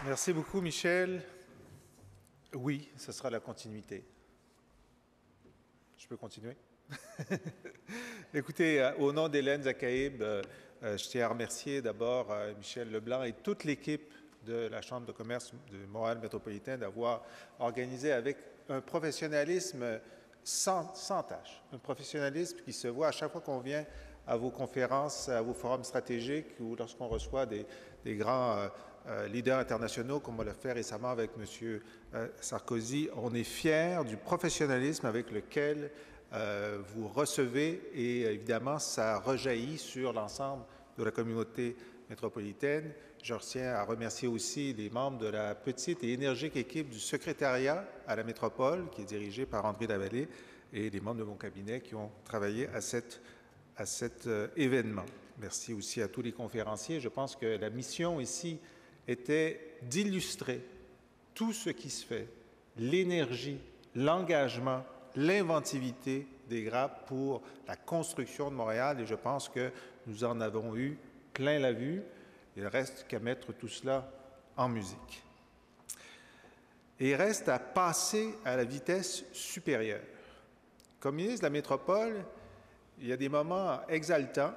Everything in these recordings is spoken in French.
Merci beaucoup, Michel. Oui, ce sera la continuité. Je peux continuer? Écoutez, au nom d'Hélène Zakaïb, je tiens à remercier d'abord Michel Leblanc et toute l'équipe de la Chambre de commerce de Montréal métropolitain d'avoir organisé avec un professionnalisme sans tâche, un professionnalisme qui se voit à chaque fois qu'on vient à vos conférences, à vos forums stratégiques ou lorsqu'on reçoit des grands leaders internationaux, comme on l'a fait récemment avec M. Sarkozy. On est fiers du professionnalisme avec lequel vous recevez et évidemment, ça rejaillit sur l'ensemble de la communauté métropolitaine. Je tiens à remercier aussi les membres de la petite et énergique équipe du secrétariat à la métropole, qui est dirigée par André Lavallée, et les membres de mon cabinet qui ont travaillé à cet événement. Merci aussi à tous les conférenciers. Je pense que la mission ici était d'illustrer tout ce qui se fait, l'énergie, l'engagement, l'inventivité des Grappes pour la construction de Montréal, et je pense que nous en avons eu plein la vue. Il ne reste qu'à mettre tout cela en musique. Et il reste à passer à la vitesse supérieure. Comme ministre de la Métropole, il y a des moments exaltants,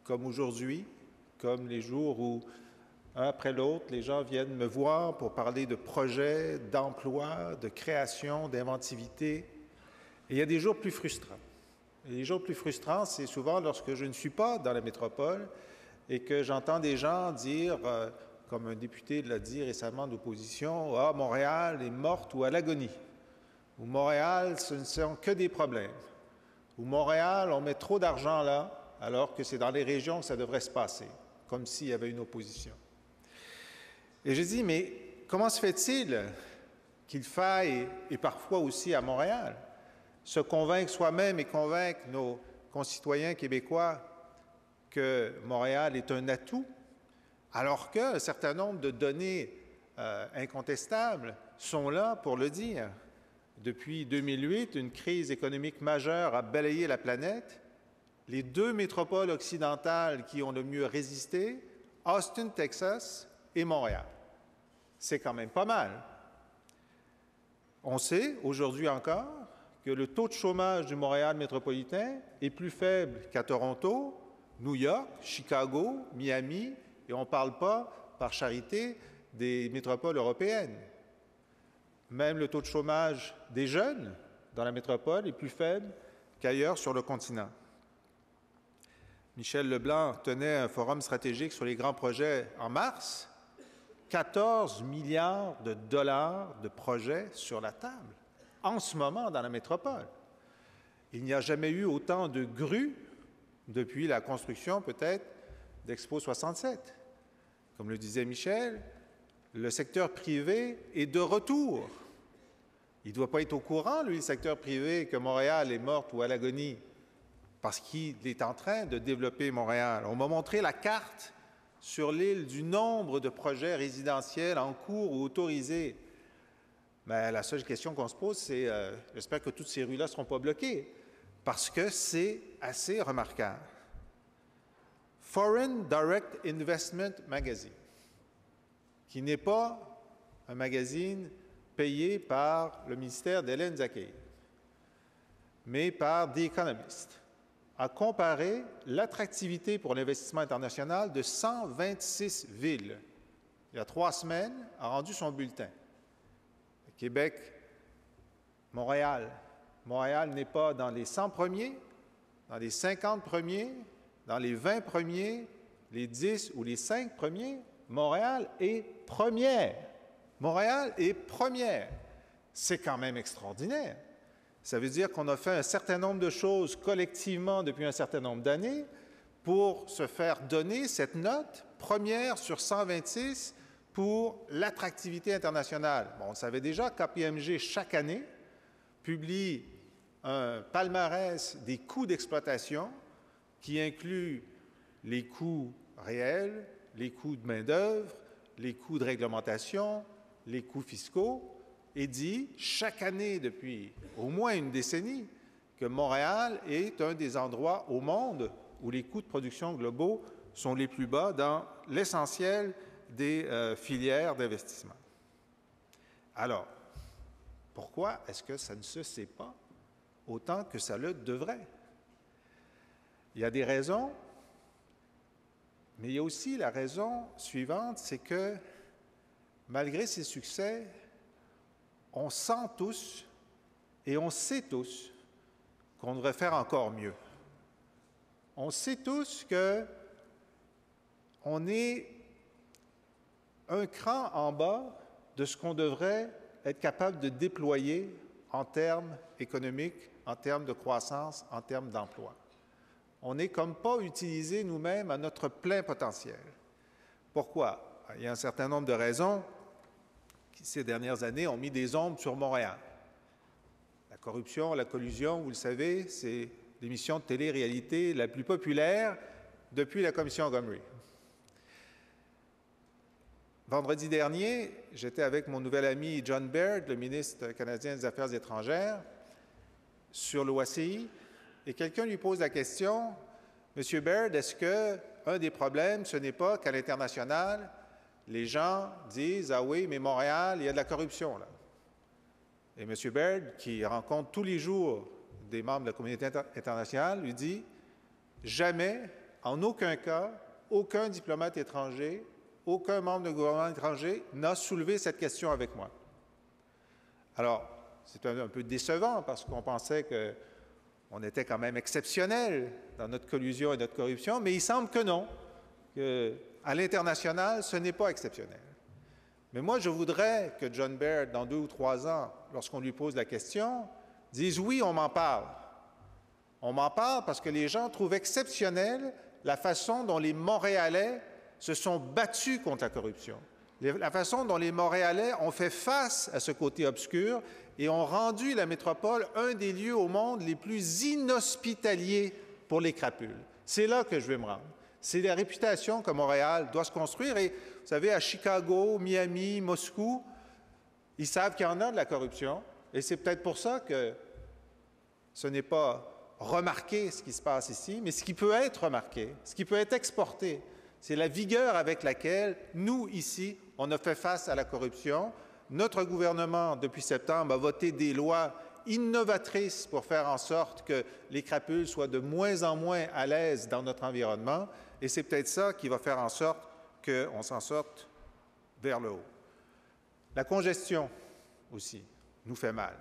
comme aujourd'hui, comme les jours où, un après l'autre, les gens viennent me voir pour parler de projets, d'emploi, de création, d'inventivité. Et il y a des jours plus frustrants. Et les jours plus frustrants, c'est souvent lorsque je ne suis pas dans la métropole et que j'entends des gens dire, comme un député l'a dit récemment d'opposition, « Ah, Montréal est morte ou à l'agonie. » Ou « Montréal, ce ne sont que des problèmes. » Ou « Montréal, on met trop d'argent là, alors que c'est dans les régions que ça devrait se passer. » Comme s'il y avait une opposition. Et je dis, mais comment se fait-il qu'il faille, et parfois aussi à Montréal, se convaincre soi-même et convaincre nos concitoyens québécois que Montréal est un atout, alors qu'un certain nombre de données incontestables sont là pour le dire. Depuis 2008, une crise économique majeure a balayé la planète. Les deux métropoles occidentales qui ont le mieux résisté, Austin, Texas et Montréal. C'est quand même pas mal. On sait, aujourd'hui encore, que le taux de chômage du Montréal métropolitain est plus faible qu'à Toronto, New York, Chicago, Miami, et on ne parle pas, par charité, des métropoles européennes. Même le taux de chômage des jeunes dans la métropole est plus faible qu'ailleurs sur le continent. Michel Leblanc tenait un forum stratégique sur les grands projets en mars. 14 milliards de dollars de projets sur la table, en ce moment dans la métropole. Il n'y a jamais eu autant de grues depuis la construction, peut-être, d'Expo 67. Comme le disait Michel, le secteur privé est de retour. Il ne doit pas être au courant, lui, le secteur privé, que Montréal est morte ou à l'agonie, parce qu'il est en train de développer Montréal. On m'a montré la carte sur l'île du nombre de projets résidentiels en cours ou autorisés. Mais la seule question qu'on se pose, c'est j'espère que toutes ces rues-là ne seront pas bloquées, parce que c'est assez remarquable. Foreign Direct Investment Magazine, qui n'est pas un magazine payé par le ministère d'Hélène Zakaïb, mais par The Economist, a comparé l'attractivité pour l'investissement international de 126 villes. Il y a 3 semaines, a rendu son bulletin. Québec, Montréal. Montréal n'est pas dans les 100 premiers, dans les 50 premiers, dans les 20 premiers, les 10 ou les 5 premiers. Montréal est première. Montréal est première. C'est quand même extraordinaire. Ça veut dire qu'on a fait un certain nombre de choses collectivement depuis un certain nombre d'années pour se faire donner cette note première sur 126 pour l'attractivité internationale. Bon, on le savait déjà, KPMG, chaque année, publie un palmarès des coûts d'exploitation qui inclut les coûts réels, les coûts de main-d'œuvre, les coûts de réglementation, les coûts fiscaux, et dit chaque année depuis au moins une décennie que Montréal est un des endroits au monde où les coûts de production globaux sont les plus bas dans l'essentiel des filières d'investissement. Alors, pourquoi est-ce que ça ne se sait pas autant que ça le devrait? Il y a des raisons, mais il y a aussi la raison suivante, c'est que malgré ces succès, on sent tous et on sait tous qu'on devrait faire encore mieux. On sait tous qu'on est un cran en bas de ce qu'on devrait être capable de déployer en termes économiques, en termes de croissance, en termes d'emploi. On n'est comme pas utilisé nous-mêmes à notre plein potentiel. Pourquoi? Il y a un certain nombre de raisons qui, ces dernières années, ont mis des ombres sur Montréal. La corruption, la collusion, vous le savez, c'est l'émission de télé-réalité la plus populaire depuis la commission Montgomery. Vendredi dernier, j'étais avec mon nouvel ami John Baird, le ministre canadien des Affaires étrangères, sur l'OACI, et quelqu'un lui pose la question, « Monsieur Baird, est-ce qu'un des problèmes, ce n'est pas qu'à l'international, les gens disent, ah oui, mais Montréal, il y a de la corruption, là. » Et M. Baird, qui rencontre tous les jours des membres de la communauté internationale, lui dit, « Jamais, en aucun cas, aucun diplomate étranger, aucun membre du gouvernement étranger n'a soulevé cette question avec moi. » Alors, c'est un peu décevant parce qu'on pensait qu'on était quand même exceptionnel dans notre collusion et notre corruption, mais il semble que non, qu'à l'international, ce n'est pas exceptionnel. Mais moi, je voudrais que John Baird, dans 2 ou 3 ans, lorsqu'on lui pose la question, dise « Oui, on m'en parle. » On m'en parle parce que les gens trouvent exceptionnelle la façon dont les Montréalais se sont battus contre la corruption, la façon dont les Montréalais ont fait face à ce côté obscur et ont rendu la métropole un des lieux au monde les plus inhospitaliers pour les crapules. C'est là que je vais me rendre. C'est la réputation que Montréal doit se construire. Et vous savez, à Chicago, Miami, Moscou, ils savent qu'il y en a de la corruption. Et c'est peut-être pour ça que ce n'est pas remarqué ce qui se passe ici, mais ce qui peut être remarqué, ce qui peut être exporté, c'est la vigueur avec laquelle, nous, ici, on a fait face à la corruption. Notre gouvernement, depuis septembre, a voté des lois innovatrices pour faire en sorte que les crapules soient de moins en moins à l'aise dans notre environnement. Et c'est peut-être ça qui va faire en sorte qu'on s'en sorte vers le haut. La congestion aussi nous fait mal.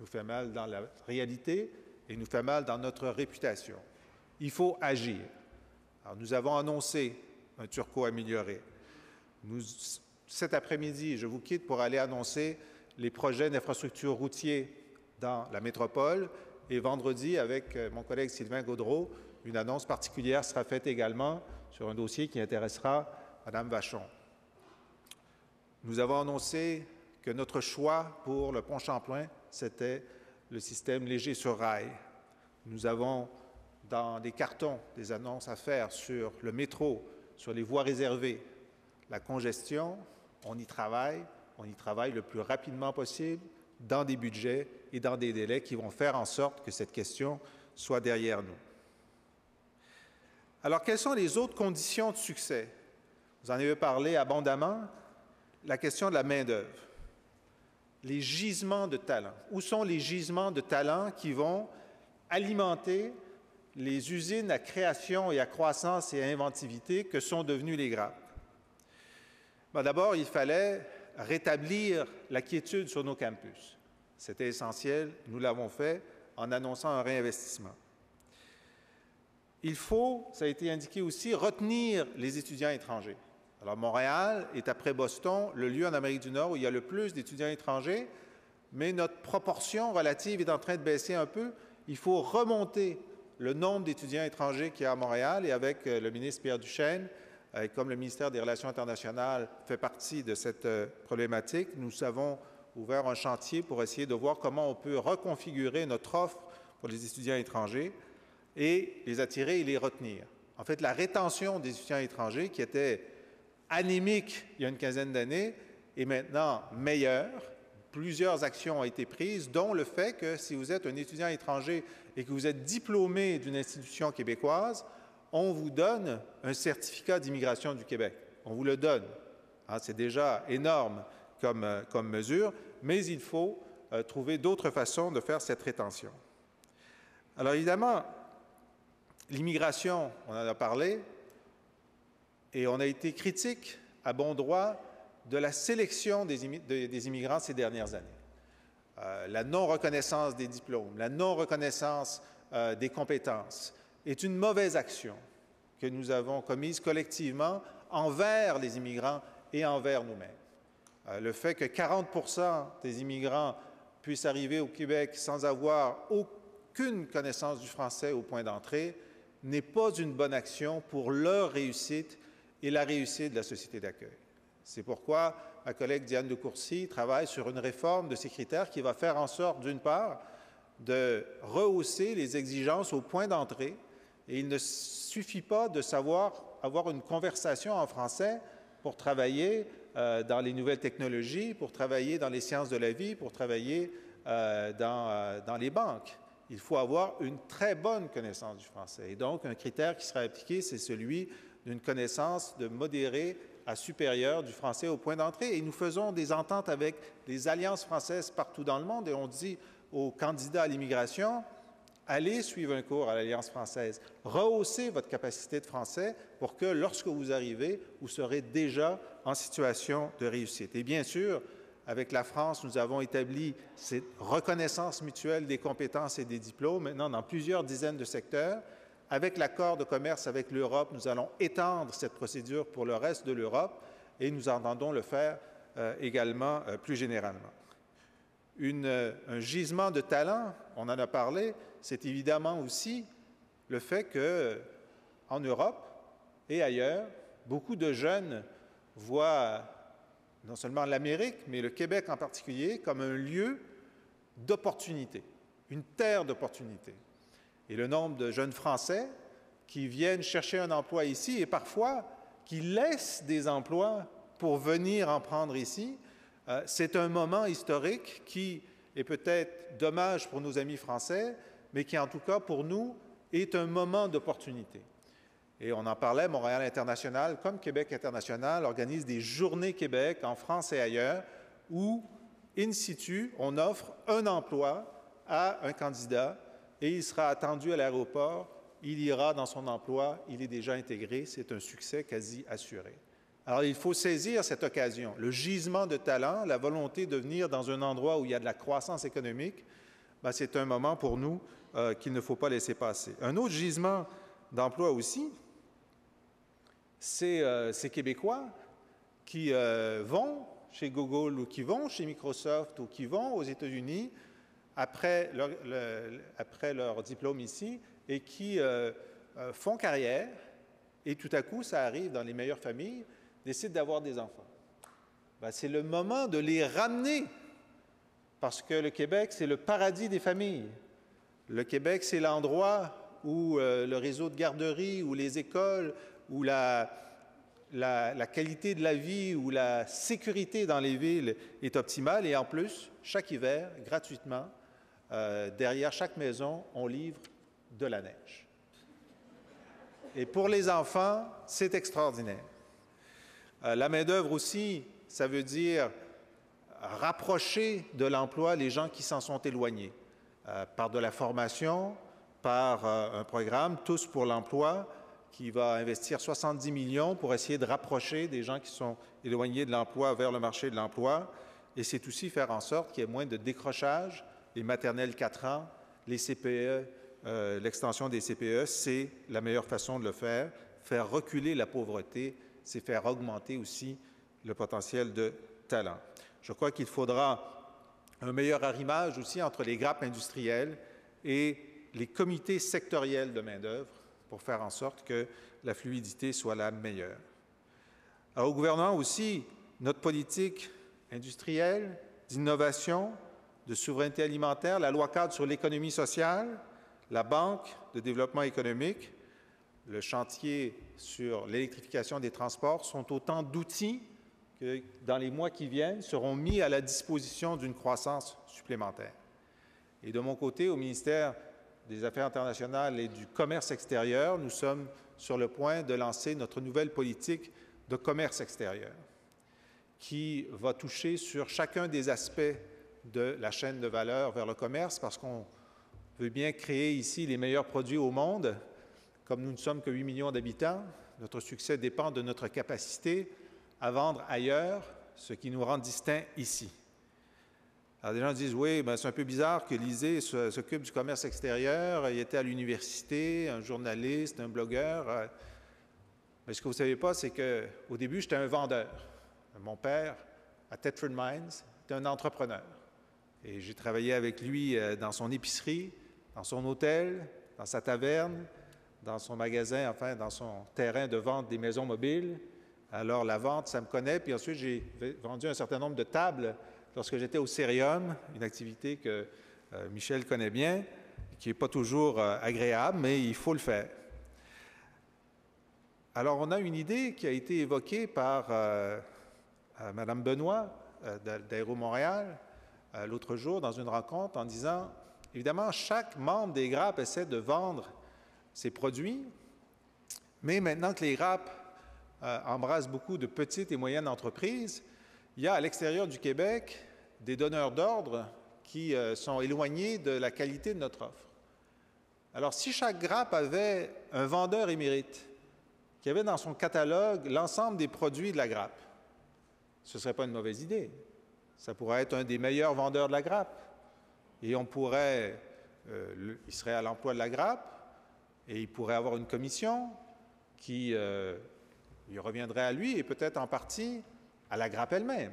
Nous fait mal dans la réalité et nous fait mal dans notre réputation. Il faut agir. Alors, nous avons annoncé un Turco amélioré. Cet après-midi, je vous quitte pour aller annoncer les projets d'infrastructure routier dans la métropole. Et vendredi, avec mon collègue Sylvain Gaudreault, une annonce particulière sera faite également sur un dossier qui intéressera Mme Vachon. Nous avons annoncé que notre choix pour le pont Champlain, c'était le système léger sur rail. Nous avons dans des cartons des annonces à faire sur le métro, sur les voies réservées. La congestion, on y travaille le plus rapidement possible, dans des budgets et dans des délais qui vont faire en sorte que cette question soit derrière nous. Alors, quelles sont les autres conditions de succès? Vous en avez parlé abondamment, la question de la main-d'œuvre. Les gisements de talent. Où sont les gisements de talent qui vont alimenter les usines à création et à croissance et à inventivité que sont devenues les grappes? D'abord, il fallait rétablir la quiétude sur nos campus. C'était essentiel, nous l'avons fait en annonçant un réinvestissement. Il faut, ça a été indiqué aussi, retenir les étudiants étrangers. Alors, Montréal est, après Boston, le lieu en Amérique du Nord où il y a le plus d'étudiants étrangers, mais notre proportion relative est en train de baisser un peu. Il faut remonter le nombre d'étudiants étrangers qu'il y a à Montréal, et avec le ministre Pierre Duchesne, comme le ministère des Relations internationales fait partie de cette problématique, nous avons ouvert un chantier pour essayer de voir comment on peut reconfigurer notre offre pour les étudiants étrangers et les attirer et les retenir. En fait, la rétention des étudiants étrangers, qui était anémique il y a une quinzaine d'années, est maintenant meilleure. Plusieurs actions ont été prises, dont le fait que si vous êtes un étudiant étranger et que vous êtes diplômé d'une institution québécoise, on vous donne un certificat d'immigration du Québec. On vous le donne. C'est déjà énorme comme mesure, mais il faut trouver d'autres façons de faire cette rétention. Alors évidemment, l'immigration, on en a parlé, et on a été critique à bon droit de la sélection des immigrants ces dernières années. La non-reconnaissance des diplômes, la non-reconnaissance des compétences est une mauvaise action que nous avons commise collectivement envers les immigrants et envers nous-mêmes. Le fait que 40% des immigrants puissent arriver au Québec sans avoir aucune connaissance du français au point d'entrée n'est pas une bonne action pour leur réussite et la réussite de la société d'accueil. C'est pourquoi ma collègue Diane de Courcy travaille sur une réforme de ces critères qui va faire en sorte, d'une part, de rehausser les exigences au point d'entrée. Et il ne suffit pas de savoir avoir une conversation en français pour travailler dans les nouvelles technologies, pour travailler dans les sciences de la vie, pour travailler dans les banques. Il faut avoir une très bonne connaissance du français. Et donc, un critère qui sera appliqué, c'est celui d'une connaissance de modérée à supérieure du français au point d'entrée. Et nous faisons des ententes avec les alliances françaises partout dans le monde et on dit aux candidats à l'immigration, allez suivre un cours à l'Alliance française, rehaussez votre capacité de français pour que lorsque vous arrivez, vous serez déjà en situation de réussite. Et bien sûr, avec la France, nous avons établi cette reconnaissance mutuelle des compétences et des diplômes, maintenant dans plusieurs dizaines de secteurs. Avec l'accord de commerce avec l'Europe, nous allons étendre cette procédure pour le reste de l'Europe et nous entendons le faire également plus généralement. Un gisement de talent, on en a parlé, c'est évidemment aussi le fait qu'en Europe et ailleurs, beaucoup de jeunes voient non seulement l'Amérique, mais le Québec en particulier, comme un lieu d'opportunité, une terre d'opportunité. Et le nombre de jeunes Français qui viennent chercher un emploi ici et parfois qui laissent des emplois pour venir en prendre ici, c'est un moment historique qui est peut-être dommage pour nos amis français, mais qui en tout cas pour nous est un moment d'opportunité. Et on en parlait, Montréal International, comme Québec International, organise des journées Québec en France et ailleurs où, in situ, on offre un emploi à un candidat et il sera attendu à l'aéroport, il ira dans son emploi, il est déjà intégré, c'est un succès quasi assuré. Alors, il faut saisir cette occasion, le gisement de talent, la volonté de venir dans un endroit où il y a de la croissance économique, c'est un moment pour nous qu'il ne faut pas laisser passer. Un autre gisement d'emploi aussi, c'est ces Québécois qui vont chez Google ou qui vont chez Microsoft ou qui vont aux États-Unis après leur diplôme ici et qui font carrière et tout à coup, ça arrive dans les meilleures familles, décident d'avoir des enfants. C'est le moment de les ramener parce que le Québec, c'est le paradis des familles. Le Québec, c'est l'endroit où le réseau de garderies, où les écoles, où la qualité de la vie, où la sécurité dans les villes est optimale. Et en plus, chaque hiver, gratuitement, derrière chaque maison, on livre de la neige. Et pour les enfants, c'est extraordinaire. La main-d'œuvre aussi, ça veut dire rapprocher de l'emploi les gens qui s'en sont éloignés, par de la formation, par un programme « Tous pour l'emploi » qui va investir 70 millions pour essayer de rapprocher des gens qui sont éloignés de l'emploi vers le marché de l'emploi. Et c'est aussi faire en sorte qu'il y ait moins de décrochage. Les maternelles 4 ans, les CPE, l'extension des CPE, c'est la meilleure façon de le faire. Faire reculer la pauvreté, c'est faire augmenter aussi le potentiel de talent. Je crois qu'il faudra un meilleur arrimage aussi entre les grappes industrielles et les comités sectoriels de main-d'œuvre pour faire en sorte que la fluidité soit la meilleure. Alors, au gouvernement aussi, notre politique industrielle, d'innovation, de souveraineté alimentaire, la loi-cadre sur l'économie sociale, la Banque de développement économique, le chantier sur l'électrification des transports sont autant d'outils que, dans les mois qui viennent, seront mis à la disposition d'une croissance supplémentaire. Et de mon côté, au ministère des Affaires internationales et du commerce extérieur, nous sommes sur le point de lancer notre nouvelle politique de commerce extérieur. qui va toucher sur chacun des aspects de la chaîne de valeur vers le commerce, parce qu'on veut bien créer ici les meilleurs produits au monde. Comme nous ne sommes que 8 millions d'habitants, notre succès dépend de notre capacité à vendre ailleurs, ce qui nous rend distincts ici. Alors, des gens disent, oui, ben, c'est un peu bizarre que Lisée s'occupe du commerce extérieur. Il était à l'université, un journaliste, un blogueur. Mais ce que vous ne savez pas, c'est qu'au début, j'étais un vendeur. Mon père, à Thetford Mines, était un entrepreneur. Et j'ai travaillé avec lui dans son épicerie, dans son hôtel, dans sa taverne, dans son magasin, enfin, dans son terrain de vente des maisons mobiles. Alors, la vente, ça me connaît. Puis ensuite, j'ai vendu un certain nombre de tables lorsque j'étais au Cérium, une activité que Michel connaît bien, qui n'est pas toujours agréable, mais il faut le faire. Alors, on a une idée qui a été évoquée par Mme Benoît d'Aéro Montréal l'autre jour dans une rencontre en disant, évidemment, chaque membre des GRAP essaie de vendre ses produits, mais maintenant que les GRAP embrassent beaucoup de petites et moyennes entreprises, il y a à l'extérieur du Québec des donneurs d'ordre qui sont éloignés de la qualité de notre offre. Alors, si chaque GRAP avait un vendeur émérite qui avait dans son catalogue l'ensemble des produits de la GRAP, ce ne serait pas une mauvaise idée. Ça pourrait être un des meilleurs vendeurs de la GRAP. Et on pourrait, il serait à l'emploi de la GRAP et il pourrait avoir une commission qui il reviendrait à lui et peut-être en partie à la GRAP elle-même.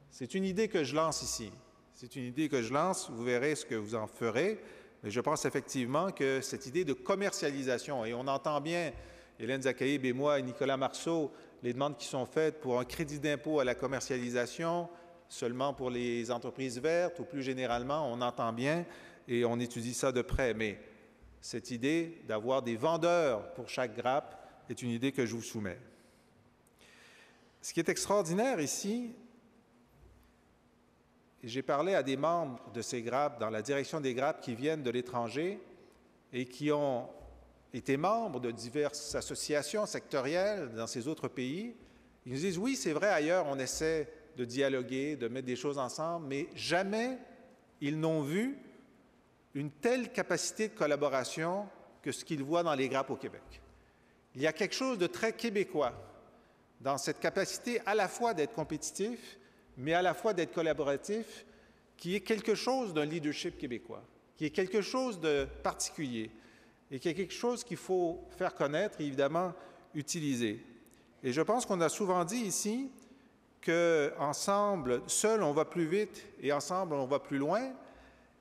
C'est une idée que je lance ici. C'est une idée que je lance, vous verrez ce que vous en ferez, mais je pense effectivement que cette idée de commercialisation, et on entend bien, Hélène Zakaïb et moi et Nicolas Marceau, les demandes qui sont faites pour un crédit d'impôt à la commercialisation, seulement pour les entreprises vertes, ou plus généralement, on entend bien et on étudie ça de près, mais cette idée d'avoir des vendeurs pour chaque GRAP est une idée que je vous soumets. Ce qui est extraordinaire ici, et j'ai parlé à des membres de ces GRAP, dans la direction des GRAP, qui viennent de l'étranger et qui ont été membres de diverses associations sectorielles dans ces autres pays. Ils nous disent, oui, c'est vrai, ailleurs, on essaie de dialoguer, de mettre des choses ensemble, mais jamais ils n'ont vu une telle capacité de collaboration que ce qu'ils voient dans les GRAP au Québec. Il y a quelque chose de très québécois dans cette capacité à la fois d'être compétitif, mais à la fois d'être collaboratif, qui est quelque chose d'un leadership québécois, qui est quelque chose de particulier et qui est quelque chose qu'il faut faire connaître et évidemment utiliser. Et je pense qu'on a souvent dit ici qu'ensemble, seul, on va plus vite et ensemble, on va plus loin.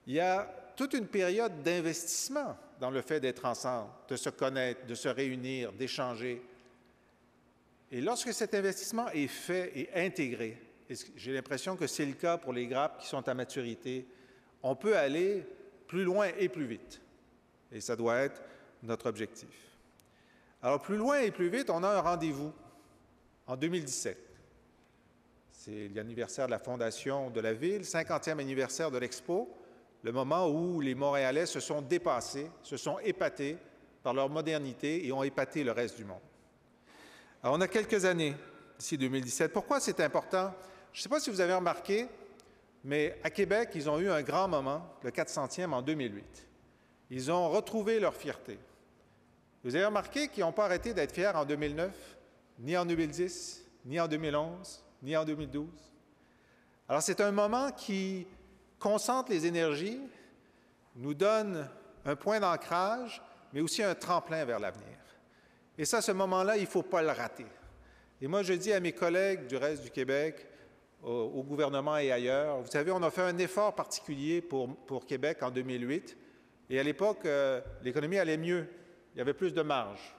Il y a toute une période d'investissement dans le fait d'être ensemble, de se connaître, de se réunir, d'échanger. Et lorsque cet investissement est fait et intégré, et j'ai l'impression que c'est le cas pour les GRAP qui sont à maturité, on peut aller plus loin et plus vite. Et ça doit être notre objectif. Alors, plus loin et plus vite, on a un rendez-vous en 2017. C'est l'anniversaire de la fondation de la Ville, 50e anniversaire de l'Expo, le moment où les Montréalais se sont dépassés, se sont épatés par leur modernité et ont épaté le reste du monde. Alors, on a quelques années d'ici 2017. Pourquoi c'est important? Je ne sais pas si vous avez remarqué, mais à Québec, ils ont eu un grand moment, le 400e en 2008. Ils ont retrouvé leur fierté. Vous avez remarqué qu'ils n'ont pas arrêté d'être fiers en 2009, ni en 2010, ni en 2011, ni en 2012. Alors, c'est un moment qui concentre les énergies, nous donne un point d'ancrage, mais aussi un tremplin vers l'avenir. Et ça, ce moment-là, il ne faut pas le rater. Et moi, je dis à mes collègues du reste du Québec, au gouvernement et ailleurs, vous savez, on a fait un effort particulier pour Québec en 2008, et à l'époque, l'économie allait mieux, il y avait plus de marge.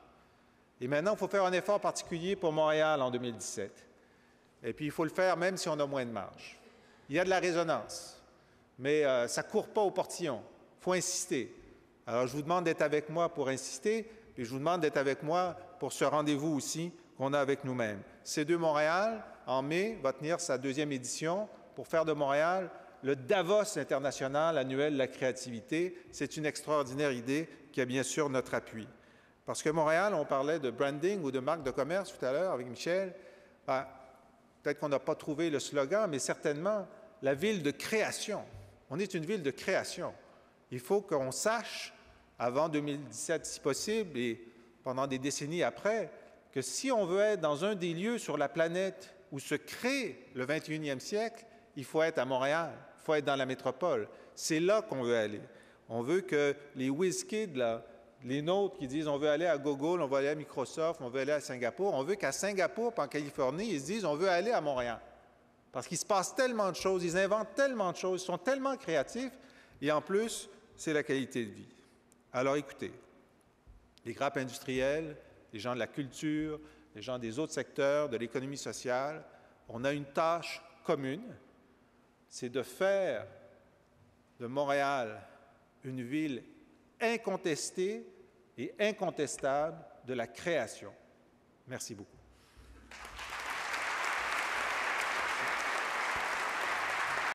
Et maintenant, il faut faire un effort particulier pour Montréal en 2017. Et puis, il faut le faire même si on a moins de marge. Il y a de la résonance, mais ça ne court pas au portillon. Il faut insister. Alors, je vous demande d'être avec moi pour insister, puis je vous demande d'être avec moi pour ce rendez-vous aussi qu'on a avec nous-mêmes. C2 Montréal, en mai, va tenir sa 2e édition pour faire de Montréal le Davos international annuel de la créativité. C'est une extraordinaire idée qui a bien sûr notre appui. Parce que Montréal, on parlait de branding ou de marque de commerce tout à l'heure avec Michel, c'est peut-être qu'on n'a pas trouvé le slogan, mais certainement la ville de création. On est une ville de création. Il faut qu'on sache, avant 2017 si possible, et pendant des décennies après, que si on veut être dans un des lieux sur la planète où se crée le 21e siècle, il faut être à Montréal, il faut être dans la métropole. C'est là qu'on veut aller. On veut que les whiz-kids, les nôtres qui disent on veut aller à Google, on veut aller à Microsoft, on veut aller à Singapour, on veut qu'à Singapour, puis en Californie, ils se disent on veut aller à Montréal. Parce qu'il se passe tellement de choses, ils inventent tellement de choses, ils sont tellement créatifs, et en plus, c'est la qualité de vie. Alors écoutez, les grappes industrielles, les gens de la culture, les gens des autres secteurs, de l'économie sociale, on a une tâche commune, c'est de faire de Montréal une ville incontestée et incontestable de la création. Merci beaucoup.